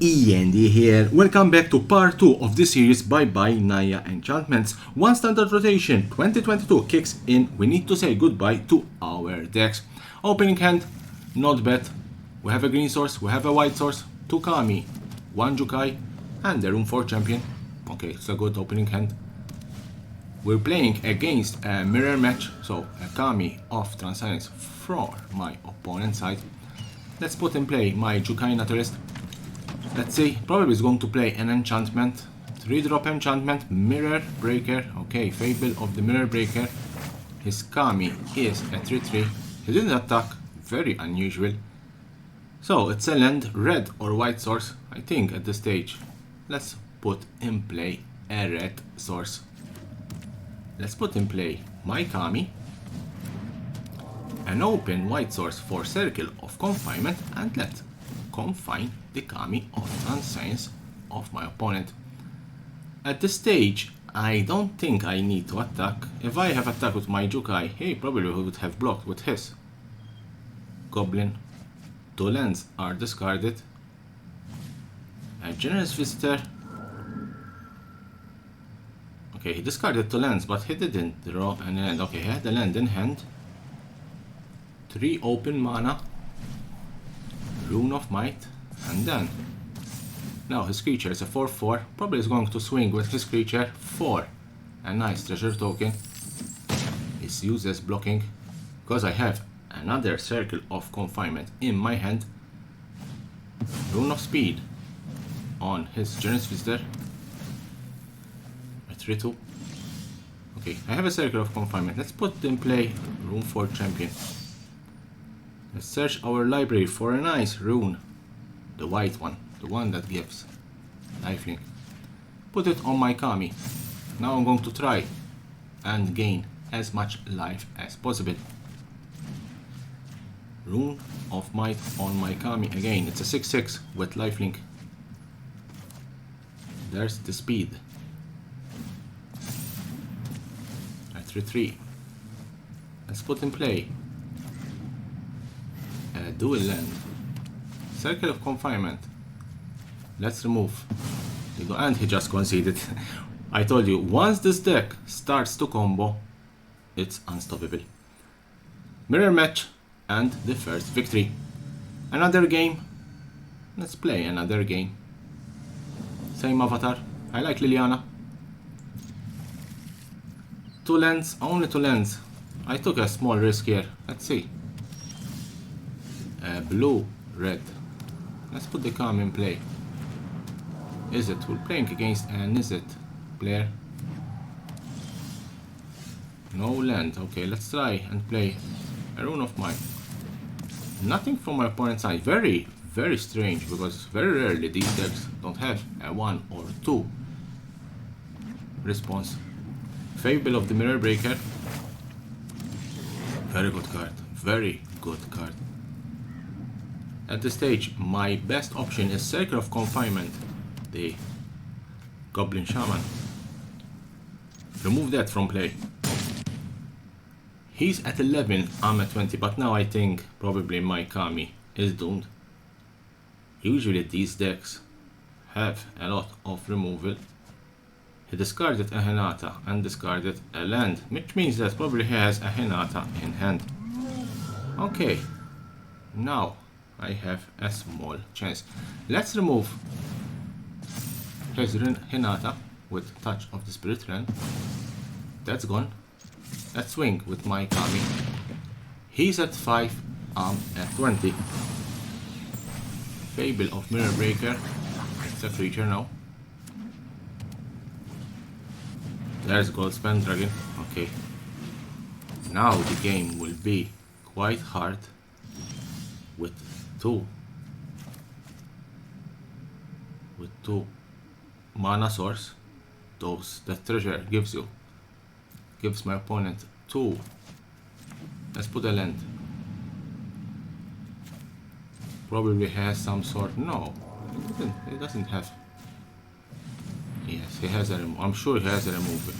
E.N.D here. Welcome back to part 2 of this series Bye Bye Naya Enchantments. One standard rotation 2022 kicks in. We need to say goodbye to our decks. Opening hand, not bad. We have a green source, we have a white source, 2 Kami, 1 Jukai, and a room 4 champion. Okay, it's a good opening hand. We're playing against a mirror match, so a Kami of Transcendence from my opponent's side. Let's put in play my Jukai Naturalist. Let's see, probably is going to play an enchantment, 3-drop enchantment, Mirror Breaker. Okay, Fable of the Mirror Breaker. His Kami is a 3-3. He didn't attack, very unusual. So it's a land, red or white source. I think at this stage, let's put in play a red source. Let's put in play my Kami, an open white source for Circle of Confinement, and let's confine the Kami of Transcendence of my opponent. At this stage, I don't think I need to attack. If I have attacked with my Jukai, he probably would have blocked with his Goblin. 2 lands are discarded. A Generous Visitor. Okay, he discarded 2 lands, but he didn't draw an land. Okay, he had a land in hand. 3 open mana. Rune of Might, and then now his creature is a 4-4, probably is going to swing with his creature for a nice treasure token. It's used as blocking because I have another Circle of Confinement in my hand. Rune of Speed on his Generous Visitor, a 3-2. Okay, I have a Circle of Confinement. Let's put in play Rune 4 Champion. Let's search our library for a nice rune, the white one, the one that gives lifelink. Put it on my Kami. Now I'm going to try and gain as much life as possible. Rune of Might on my Kami again. It's a 6-6 with lifelink. There's the speed. A 3-3. Let's put in play dual land, Circle of Confinement. Let's remove. And he just conceded. I told you, once this deck starts to combo, it's unstoppable. Mirror match and the first victory. Another game. Let's play another game. Same avatar. I like Liliana. 2 lands, only 2 lands. I took a small risk here. Let's see. Blue, red. Let's put the Kami in play. Is it? We're playing against an Is it player. No land. Okay, let's try and play a Rune of Might. Nothing from my opponent's side. Very, very strange, because very rarely these decks don't have a 1 or 2 response. Fable of the Mirror Breaker. Very good card. Very good card. At this stage, my best option is Circle of Confinement, the Goblin Shaman. Remove that from play. He's at 11, I'm at 20, but now I think probably my Kami is doomed. Usually these decks have a lot of removal. He discarded a Hinata and discarded a land, which means that probably he has a Hinata in hand. Okay, now I have a small chance. Let's remove his Hinata with Touch of the Spirit Realm. That's gone. Let's swing with my Kami. He's at 5, I'm at 20. Fable of Mirror Breaker. It's a creature now. There's Goldspan Dragon. Okay. Now the game will be quite hard with two mana source. Those that treasure gives my opponent 2. Let's put a land. Probably has some sort. No, it doesn't have. Yes, he has a removal. I'm sure he has a removal.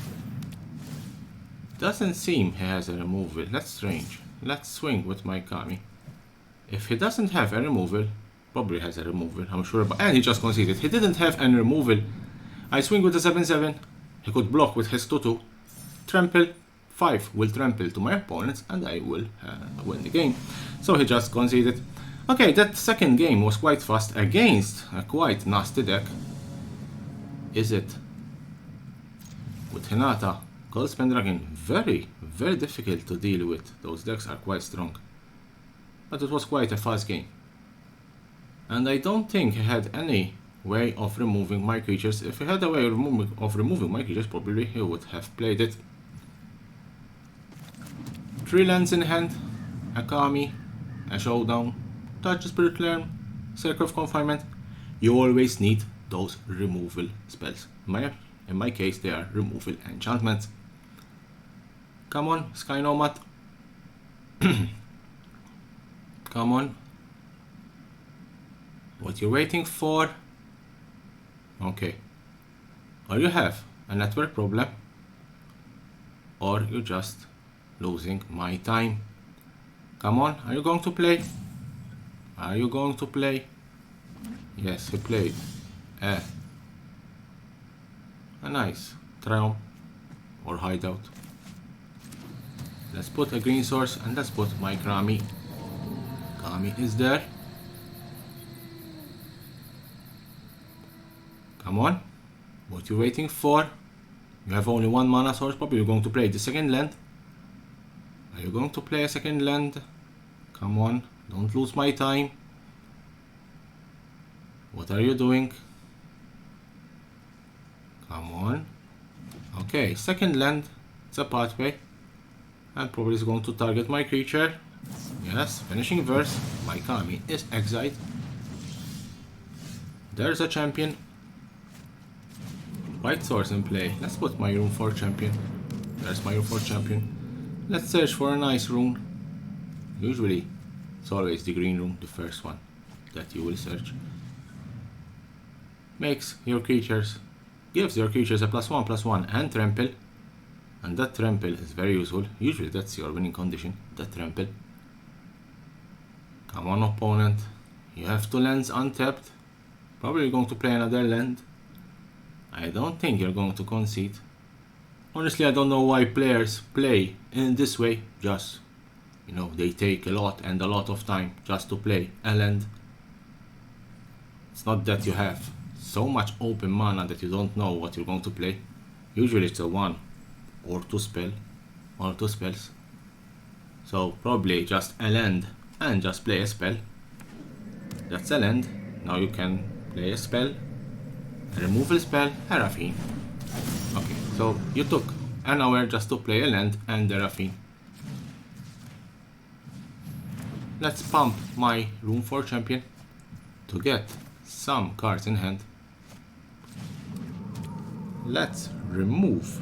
Doesn't seem he has a removal. That's strange. Let's swing with my Kami. If he doesn't have a removal, Probably has a removal, I'm sure. And he just conceded. He didn't have any removal. I swing with a 7-7. He could block with his 2-2. Trample. 5 will trample to my opponents and I will win the game. So he just conceded. Okay, that second game was quite fast against a quite nasty deck. Is it? With Hinata, Gold Pendragon, very, very difficult to deal with. Those decks are quite strong. But it was quite a fast game. And I don't think he had any way of removing my creatures. If he had a way of removing my creatures, probably he would have played it. 3 lands in hand, a Kami, a Showdown, Touch Spirit Realm, Circle of Confinement. You always need those removal spells. In my case, they are removal enchantments. Come on, Sky Nomad. Come on. What you're waiting for? Okay. Or you have a network problem, or you're just losing my time. Come on, are you going to play? Are you going to play? Yes, he played a nice Triumph or Hideout. Let's put a green source and let's put my Kami. Kami is there. Come on, what you waiting for? You have only 1 mana source, probably you're going to play the second land. Are you going to play a second land? Come on, don't lose my time. What are you doing? Come on. Okay, second land, it's a pathway. And probably is going to target my creature. Yes, finishing verse. My Kami is exiled. There's a champion. White source in play. Let's put my room 4 champion. There's my room 4 champion. Let's search for a nice rune. Usually, it's always the green rune, the first one that you will search. Makes your creatures, gives your creatures a +1/+1 and trample. And that trample is very useful. Usually that's your winning condition, that trample. Come on, opponent. You have 2 lands untapped. Probably going to play another land. I don't think you're going to concede. Honestly, I don't know why players play in this way. Just, you know, they take a lot of time just to play a land. It's not that you have so much open mana that you don't know what you're going to play. Usually it's a 1 or 2 spell, 1 or 2 spells. So probably just a land and just play a spell. That's a land. Now you can play a spell, a removal spell, a Raffine. Okay, so you took an hour just to play a land and a Raffine. Let's pump my room 4 champion to get some cards in hand. Let's remove.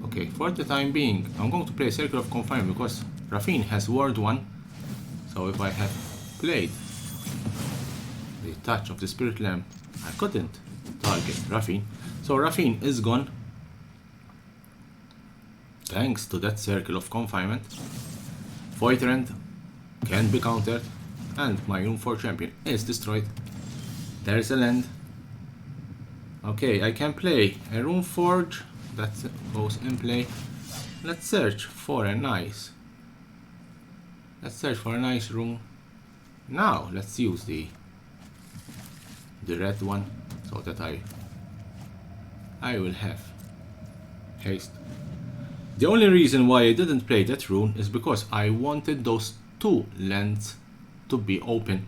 Okay, for the time being, I'm going to play Circle of Confinement because Raffine has Ward 1. So if I have played the Touch of the Spirit Lamb, I couldn't target Raffine. So Raffine is gone. Thanks to that Circle of Confinement. Void Rend can be countered and my room 4 champion is destroyed. There's a land. Okay, I can play a Rune Forge. That goes in play. Let's search for a nice room. Now let's use the red one so that I will have haste. The only reason why I didn't play that rune is because I wanted those 2 lands to be open.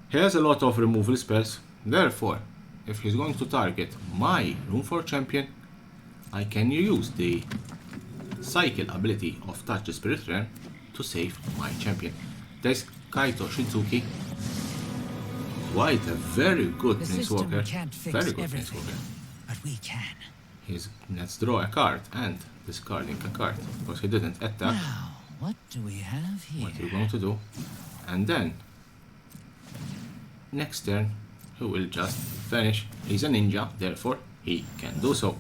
He has a lot of removal spells, therefore if he's going to target my room 4 champion, I can use the cycle ability of Touch the Spirit Realm to save my champion. There's Kaito Shizuki. Quite a very good Planeswalker. Very good Planeswalker. But we can. Let's draw a card and discarding a card because he didn't attack. Now, what do we have here? What you're going to do. And then next turn he will just vanish. He's a ninja, therefore he can do so.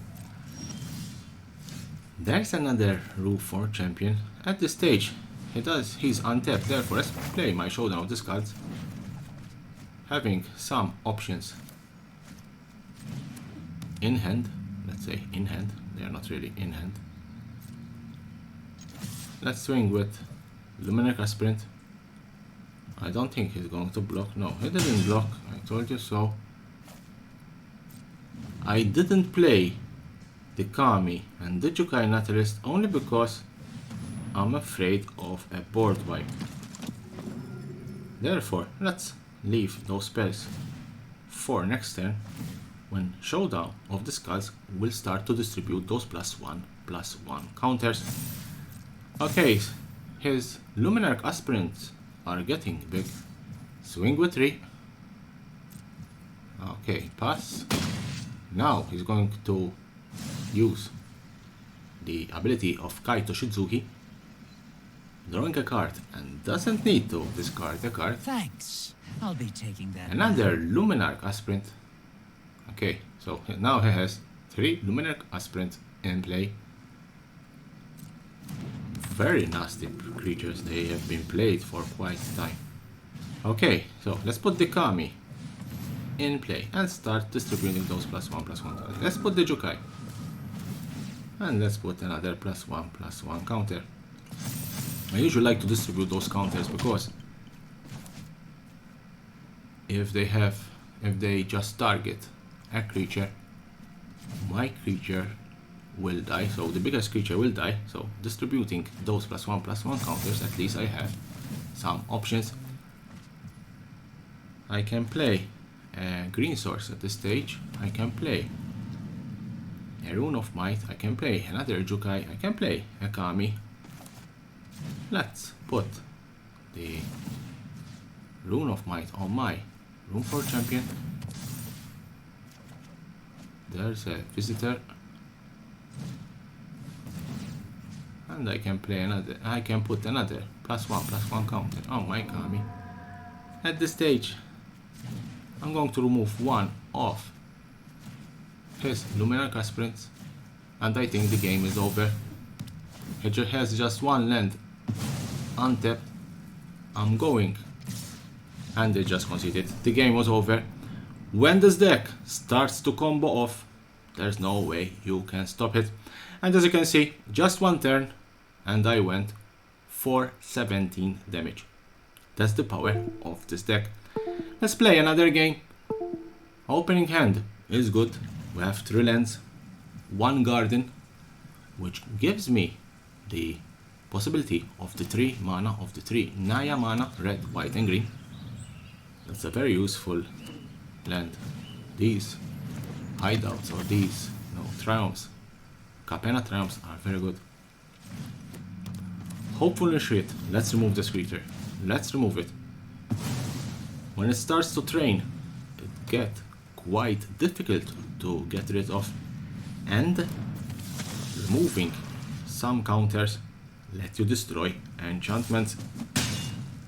There's another Room 4 champion. At this stage, he's untapped, therefore let's play my Showdown of Discards. having some options in hand, let's say in hand, they are not really in hand. Let's swing with Luminarch Aspirant. I don't think he's going to block. No, he didn't block. I told you so. I didn't play the Kami and the Jukai Naturalist only because I'm afraid of a board wipe. Therefore, let's leave those spells for next turn, when Showdown of the Skulls will start to distribute those +1/+1 counters. Okay, his Luminarch Aspirants are getting big. Swing with 3. Okay, pass. Now he's going to use the ability of Kaito Shizuki, drawing a card, and doesn't need to discard a card. Thanks. I'll be taking that. Another Luminarch Aspirant. Okay, so now he has 3 Luminarch Aspirant in play. Very nasty creatures, they have been played for quite some time. Okay, so let's put the Kami in play and start distributing those +1/+1. Let's put the Jukai. And let's put another +1/+1 counter. I usually like to distribute those counters because if they just target a creature, my creature will die, so the biggest creature will die. So distributing those +1/+1 counters, at least I have some options. I can play a green source at this stage, I can play a Rune of Might, I can play another Jukai, I can play a Kami. Let's put the Rune of Might on my Rune for Champion. There's a visitor. And I can play another, I can put another +1/+1 counter on my Kami. At this stage, I'm going to remove one of his Luminarch Aspirants, and I think the game is over. He has just one land untapped. I'm going, and they just conceded. The game was over. When this deck starts to combo off, there's no way you can stop it. And as you can see, just one turn, and I went for 17 damage. That's the power of this deck. Let's play another game. Opening hand is good. We have 3 lands, 1 garden, which gives me the possibility of the 3 mana of the 3 Naya mana, red, white and green. That's a very useful land. These hideouts or these triumphs, Capenna triumphs, are very good. Hopefully shit. Let's remove this creature. Let's remove it. When it starts to train, it gets quite difficult to get rid of, and removing some counters let you destroy enchantments,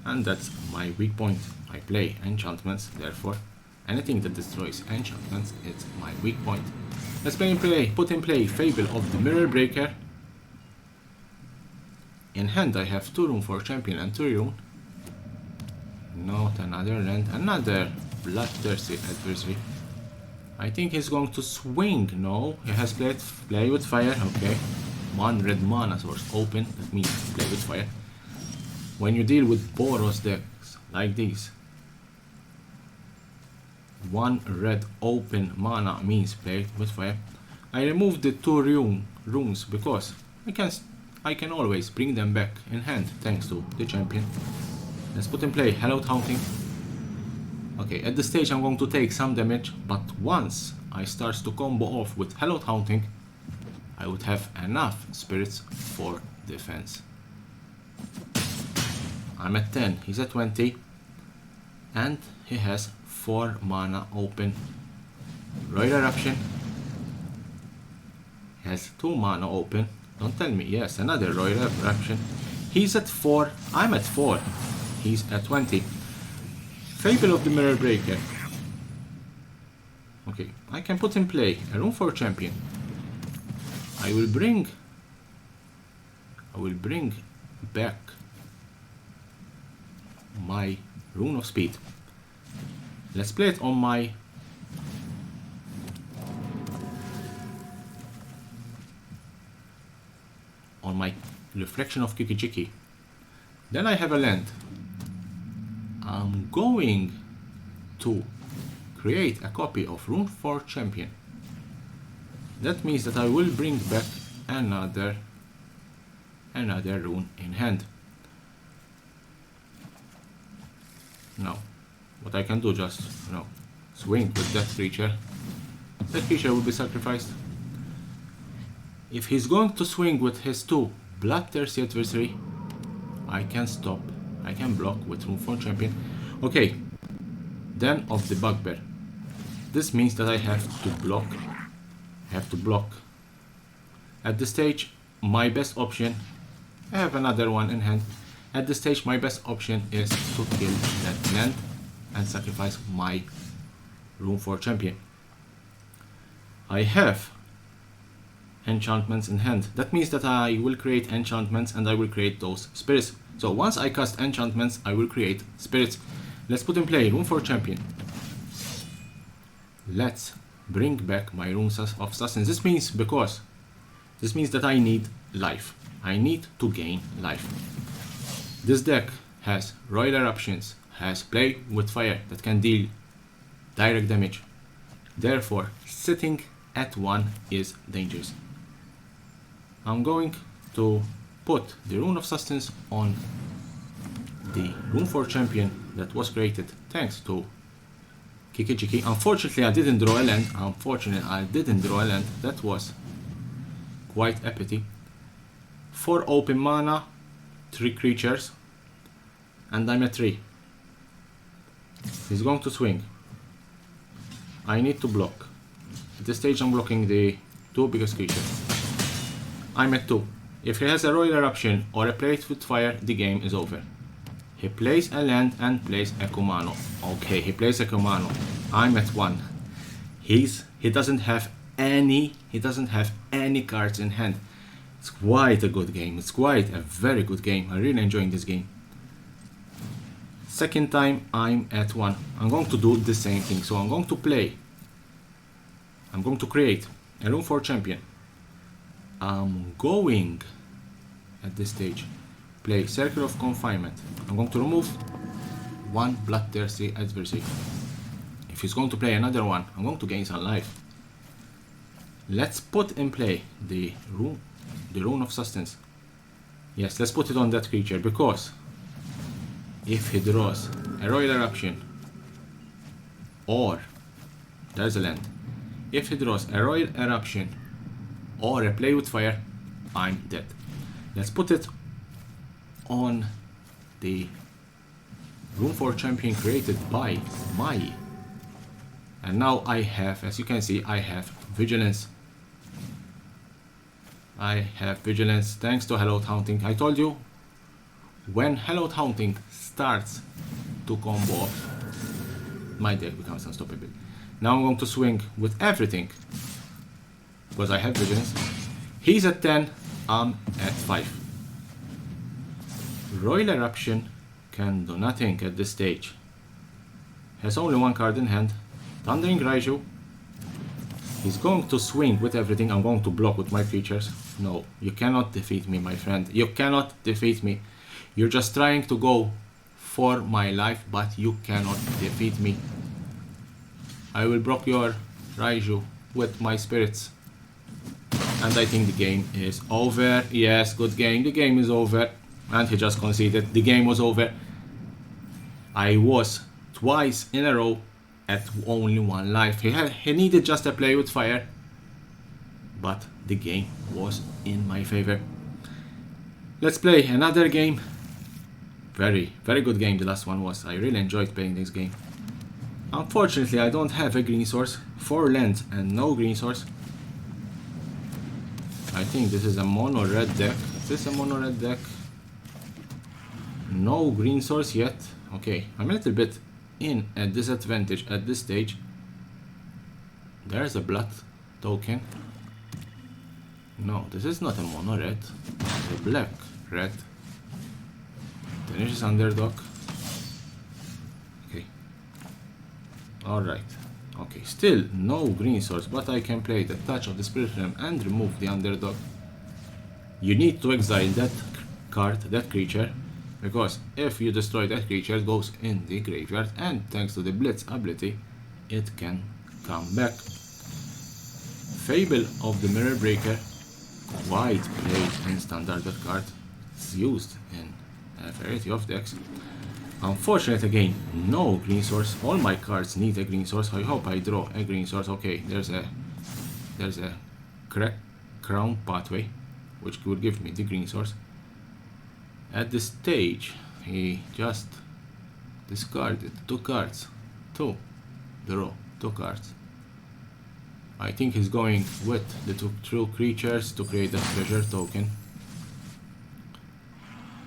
and that's my weak point. I play enchantments, therefore anything that destroys enchantments is my weak point. Let's put in play Fable of the Mirror Breaker. In hand I have 2 Rune for Champion and 2 Rune. Not another land, another bloodthirsty adversary. I think he's going to swing. No, he has play with fire. Okay, 1 red mana source open, that means play with fire. When you deal with Boros decks like these, 1 red open mana means play with fire. I removed the 2 runes because I can always bring them back in hand thanks to the champion. Let's put in play Hallowed Haunting. Okay, at this stage I'm going to take some damage, but once I start to combo off with Hallowed Haunting, I would have enough spirits for defense. I'm at 10, he's at 20, and he has 4 mana open. Royal Eruption. He has 2 mana open. Don't tell me, yes, another Royal Eruption. He's at 4, I'm at 4. He's at 20. Fable of the Mirror Breaker. Okay, I can put in play a Rune for Champion. I will bring back my Rune of Speed. Let's play it on my reflection of Kiki. Then I have a land. I'm going to create a copy of Rune for Champion. That means that I will bring back another rune in hand. Now, what I can do, just swing with that creature. That creature will be sacrificed. If he's going to swing with his 2 bloodthirsty adversary, I can stop. I can block with Rune for Champion. Okay, then of the Bugbear. This means that I have to block. At this stage, my best option, I have another one in hand. At this stage, my best option is to kill that land and sacrifice my Rune for Champion. I have enchantments in hand. That means that I will create enchantments and I will create those spirits. So once I cast enchantments, I will create spirits. Let's put in play Rune for Champion. Let's bring back my Runes of Sustenance. This means that I need life. I need to gain life. This deck has Royal Eruptions, has Play with Fire that can deal direct damage. Therefore, sitting at 1 is dangerous. I'm going to put the Rune of Sustenance on the Rune for Champion that was created thanks to Kiki. Unfortunately, I didn't draw a land. That was quite a pity. 4 open mana, 3 creatures, and I'm at 3. He's going to swing. I need to block. At this stage, I'm blocking the 2 biggest creatures. I'm at 2. If he has a Royal Eruption or a Play with Fire, the game is over. He plays a land and plays a Kumano. Okay, he plays a Kumano. I'm at 1. He doesn't have any cards in hand. It's quite a good game. It's quite a very good game. I'm really enjoying this game. Second time, I'm at 1. I'm going to do the same thing. So I'm going to create a Rune for Champion. I'm going, at this stage, play Circle of Confinement. I'm going to remove 1 bloodthirsty adversary. If he's going to play another one, I'm going to gain some life. Let's put in play the Rune of Sustenance. Yes, let's put it on that creature, because if he draws a Royal Eruption or there's a land. If he draws a Royal Eruption or a Play with Fire, I'm dead. Let's put it on the Rune for Champion created by Mai. And now I have, as you can see, I have Vigilance. I have Vigilance thanks to Hallowed Haunting. I told you, when Hallowed Haunting starts to combo off, my deck becomes unstoppable. Now I'm going to swing with everything, because I have Vigilance. He's at 10, I'm at 5. Royal Eruption can do nothing at this stage. Has only 1 card in hand. Thundering Raiju. He's going to swing with everything. I'm going to block with my creatures. No, you cannot defeat me, my friend. You cannot defeat me. You're just trying to go for my life, but you cannot defeat me. I will block your Raiju with my spirits. And I think the game is over. Yes, good game. The game is over. And he just conceded. The game was over. I was twice in a row at only 1 life. He needed just a Play with Fire. But the game was in my favor. Let's play another game. Very, very good game the last one was. I really enjoyed playing this game. Unfortunately, I don't have a green source. 4 lands and no green source. I think this is a mono red deck. Is this a mono red deck? No green source yet. Okay, I'm a little bit in a disadvantage at this stage. There's a blood token. No, this is not a mono red. It's a black red. Tenacious Underdog. Okay. Alright. Okay, still no green source, but I can play the Touch of the Spirit Realm and remove the underdog. You need to exile that card, that creature, because if you destroy that creature, it goes in the graveyard, and thanks to the Blitz ability, it can come back. Fable of the Mirror Breaker, quite played in standard that card. It's used in a variety of decks. Unfortunate again, no green source. All my cards need a green source. I hope I draw a green source. Okay, there's a crown pathway, which will give me the green source. At this stage, he just discarded 2 cards to draw 2 cards. I think he's going with the 2 true creatures to create a treasure token.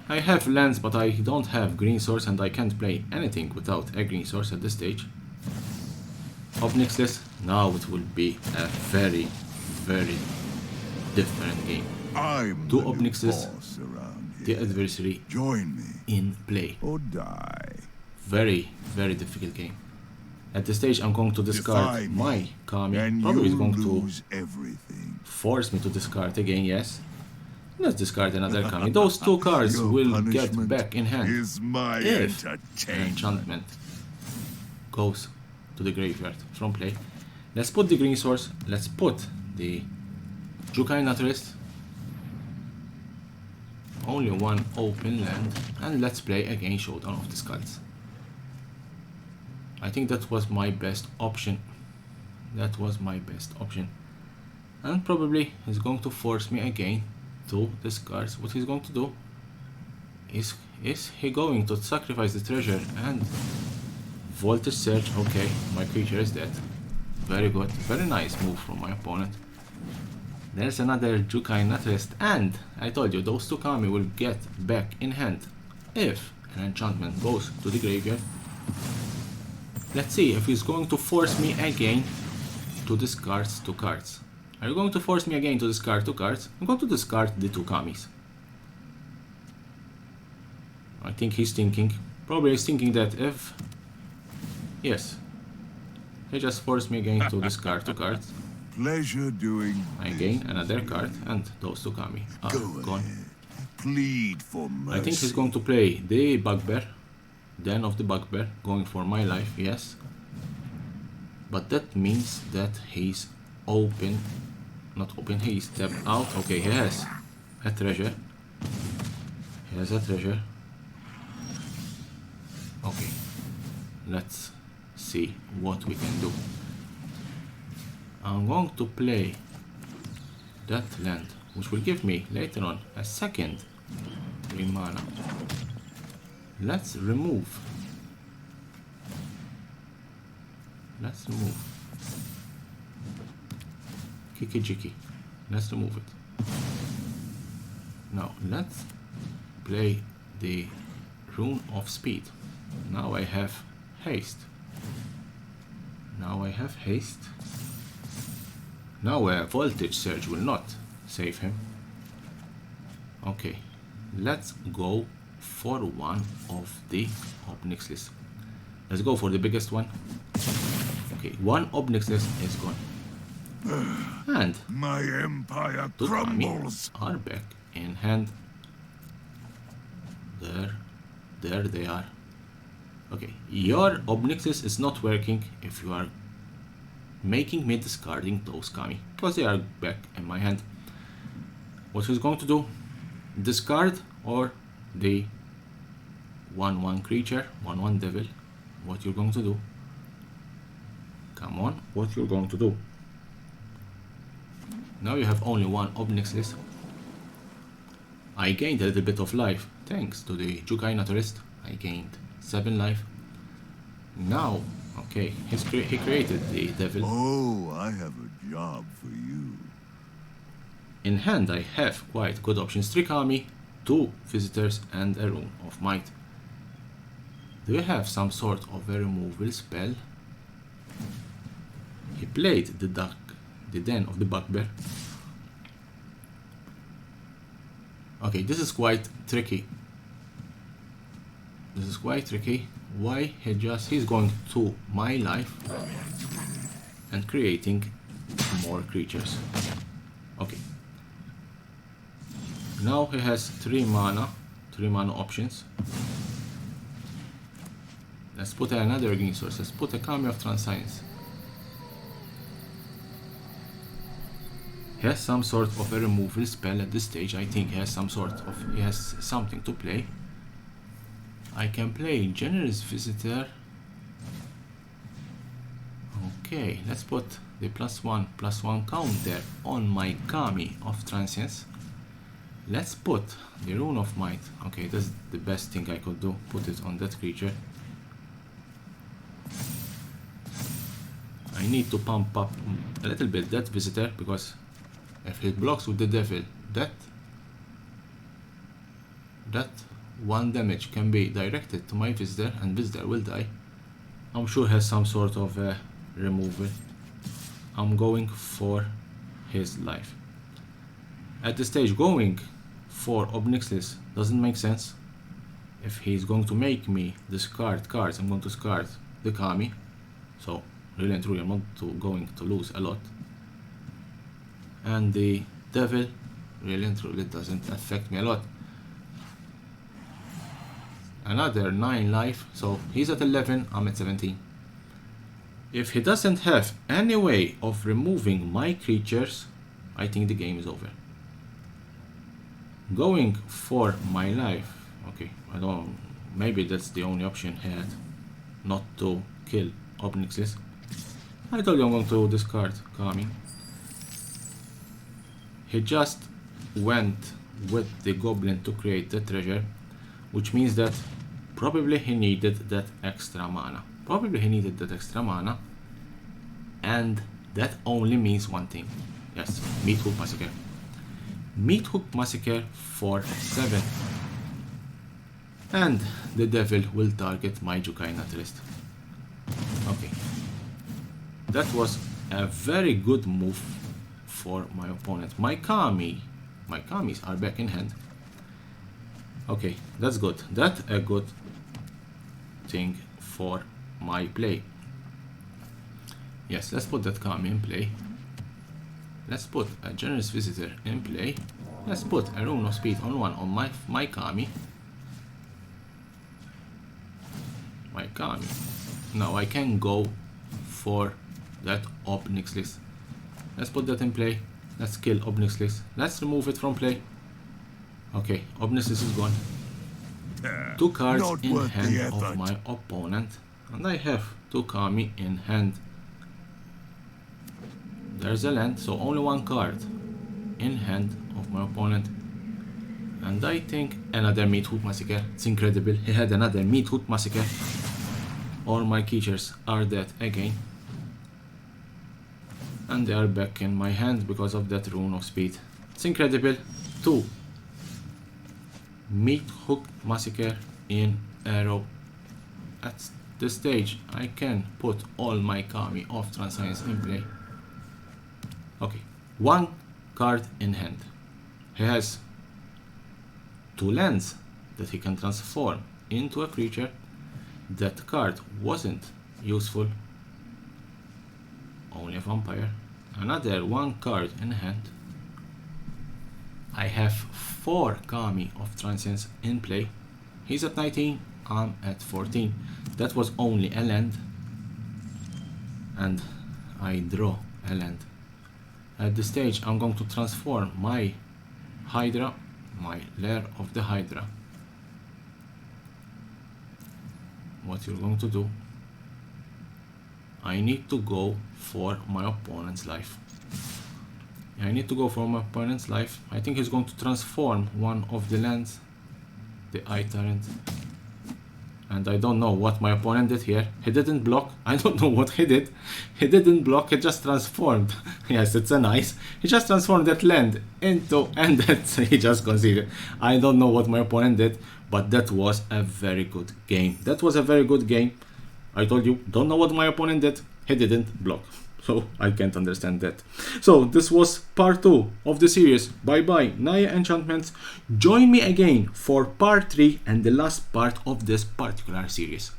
I have lands, but I don't have green source, and I can't play anything without a green source at this stage. Obnixless, now it will be a very, very different game. I'm 2 the new Obnixless, boss around the here. adversary Join me in play. or die. Very, very difficult game. At this stage, I'm going to discard Defy me, my Kami. and Probably is you going to lose everything. force me to discard again, yes. Let's discard another Kami. Those 2 cards Your will get punishment back in hand is my if an entertainment. enchantment goes to the graveyard from play. Let's put the green source. Let's put the Jukai Naturalist. Only 1 open land. And let's play again Showdown of the Skulls. I think that was my best option. That was my best option. And probably he's going to force me again to discard. What he's going to do is he going to sacrifice the treasure and Voltage Surge. Okay, my creature is dead. Very good. Very nice move from my opponent. There's another Jukai Naturalist, and I told you those 2 Kami will get back in hand if an enchantment goes to the graveyard. Let's see if he's going to force me again to discard 2 cards. Are you going to force me again to discard 2 cards? I'm going to discard the 2 Kamis. I think he's thinking, probably he's thinking that if... Yes. He just forced me again to discard 2 cards. Pleasure doing. I gain another card, and those 2 Kami are Go gone. ahead. Plead for mercy. I think he's going to play the Bugbear, Den of the Bugbear, going for my life, yes. But that means that he's open, not open, he's stepped out. Okay, he has a treasure. He has a treasure. Okay, let's see what we can do. I'm going to play that land, which will give me later on a second 3 mana. Let's remove. Kiki Jiki. Let's remove it. Now let's play the Rune of Speed. Now I have haste. Now a Voltage Surge will not save him. Okay, let's go for one of the Obnixless. Let's go for the biggest one. Okay, 1 Obnixless is gone. And My empire 2 Kami crumbles. are back in hand. There they are. Okay, your Obnixless is not working if you are making me discarding those Kami, because they are back in my hand. What he's going to do, discard or the 1/1 creature, 1/1 devil. What you're going to do? Come on, what you're going to do? Now you have only 1 Obnixless. I gained a little bit of life thanks to the Jukai Naturalist. I gained 7 life. Now, okay, he created the devil. Oh, I have a job for you. In hand, I have quite good options: 3 Kami, 2 visitors, and a Rune of Might. Do you have some sort of a removal spell? He played the Den of the Bugbear. Okay, this is quite tricky. Why he's going to my life and creating more creatures. Okay. Now he has 3 mana options. Let's put another green source. Let's put a Kami of Transscience. He has some sort of a removal spell at this stage. I think he has something to play. I can play Generous Visitor. Okay, let's put the +1/+1 counter on my Kami of Transience. Let's put the Rune of Might. Okay, that's the best thing I could do. Put it on that creature. I need to pump up a little bit that visitor, because if it blocks with the devil, that 1 damage can be directed to my visitor and visitor will die. I'm sure has some sort of removal. I'm going for his life. At this stage, going for Obnixilis doesn't make sense. If he's going to make me discard cards, I'm going to discard the Kami. So really and truly, I'm not going to lose a lot. And the devil really and truly doesn't affect me a lot. Another 9 life, so he's at 11, I'm at 17. If he doesn't have any way of removing my creatures, I think the game is over. Going for my life, okay, I don't, maybe that's the only option he had, not to kill Obnixilis. I told you I'm going to discard Kami. He just went with the goblin to create the treasure, which means that probably he needed that extra mana. And that only means one thing. Yes, Meat Hook Massacre. Meat Hook Massacre for 7. And the devil will target my Jukai Naturalist. Okay. That was a very good move for my opponent. My Kamis are back in hand. Okay, that's good. That's a good thing for my play. Yes, let's put that Kami in play. Let's put a Generous Visitor in play. Let's put a Rune of Speed on my Kami. Now I can go for that Obnixilis. Let's put that in play. Let's kill Obnixilis. Let's remove it from play. Okay, Obnixilis is gone. 2 cards in hand of my opponent, and I have 2 Kami in hand. There's a land, so only 1 card in hand of my opponent. And I think another Meat Hook Massacre. It's incredible. He had another Meat Hook Massacre. All my creatures are dead again. And they are back in my hand because of that Rune of Speed. It's incredible. 2 Meat Hook Massacre in a row. At this stage, I can put all my Kami of Transscience in play. Okay, 1 card in hand. He has 2 lands that he can transform into a creature. That card wasn't useful. Only a vampire. Another 1 card in hand. I have 4 Kami of Transience in play. He's at 19, I'm at 14. That was only a land. And I draw a land. At this stage, I'm going to transform my Hydra, my Lair of the Hydra. What you're going to do, I need to go for my opponent's life. I need to go for my opponent's life. I think he's going to transform one of the lands, the Eye Tyrant. And I don't know what my opponent did here. He didn't block. I don't know what he did. He didn't block, he just transformed. Yes, it's a nice. He just transformed that land into, and that's, he just conceded. I don't know what my opponent did, but that was a very good game. That was a very good game. I told you, don't know what my opponent did. He didn't block. So I can't understand that. So this was part 2 of the series. Bye bye Naya Enchantments. Join me again for part 3 and the last part of this particular series.